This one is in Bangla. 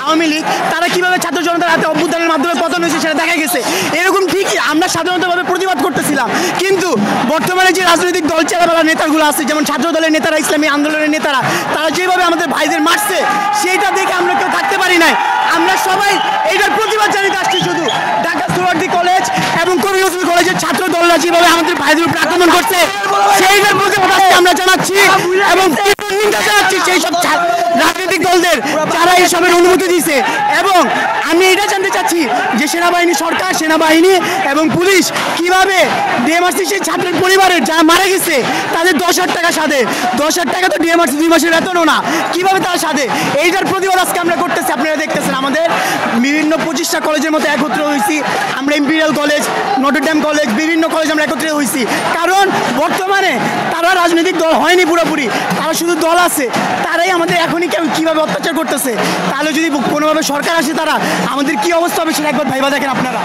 আওয়ামী লীগ তারা কীভাবে ছাত্র জনতার হাতে অভ্যুত্থানের মাধ্যমে পতন হয়েছে সেটা দেখা গেছে। এরকম ঠিকই আমরা সাধারণতভাবে প্রতিবাদ করতেছিলাম, কিন্তু বর্তমানে যে রাজনৈতিক দল চেলাবেলা নেতাগুলো আছে, যেমন ছাত্র দলের নেতারা, ইসলামী আন্দোলনের নেতারা, তারা যেভাবে আমাদের ভাইদের মারছে সেইটা দেখে আমরা কেউ থাকতে পারি নাই। আমরা সবাই এইটার প্রতিবাদ জানাতে আসছি। শুধু ঢাকা সোহরাওয়ার্দী কলেজ এবং কবি নজরুল কলেজের ছাত্র দলরা যেভাবে আমাদের ভাইদের উপর আক্রমণ করছে সেইটার প্রতিবাদ আজকে আমরা জানাচ্ছি এবং নিন্দা জানাচ্ছি সেই সব রাজনৈতিক দলদের যারা এইসবের অনুমতি দিয়েছে। এবং আমি এটা জানতে চাচ্ছি যে সেনাবাহিনী, সরকার, সেনাবাহিনী এবং পুলিশ কিভাবে ডিএমআরসি সেই ছাত্রের পরিবারের যারা মারা গেছে তাদের 10,000 টাকা সাধে। 10,000 টাকা তো ডিএমআরসি 2 মাসের বেতনও না, কিভাবে তারা সাধে? এইটার প্রতিবাদ আজকে আমরা করতেছি। আপনারা দেখতেছেন আমাদের বিভিন্ন 25টা কলেজের মধ্যে একত্রিত হয়েছি। আমরা ইম্পিরিয়াল কলেজ, নটরডেম কলেজ, বিভিন্ন কলেজ আমরা একত্রিত হয়েছি। কারণ বর্তমানে তারা রাজনৈতিক দল হয়নি পুরোপুরি, তারা শুধু দল আছে। তারাই আমাদের এখনই কীভাবে অত্যাচার করতেছে। তাহলে যদি কোনোভাবে সরকার আসে তারা আমাদের কী অবস্থা হবে সেটা একবার ভাইবা দেখেন আপনারা।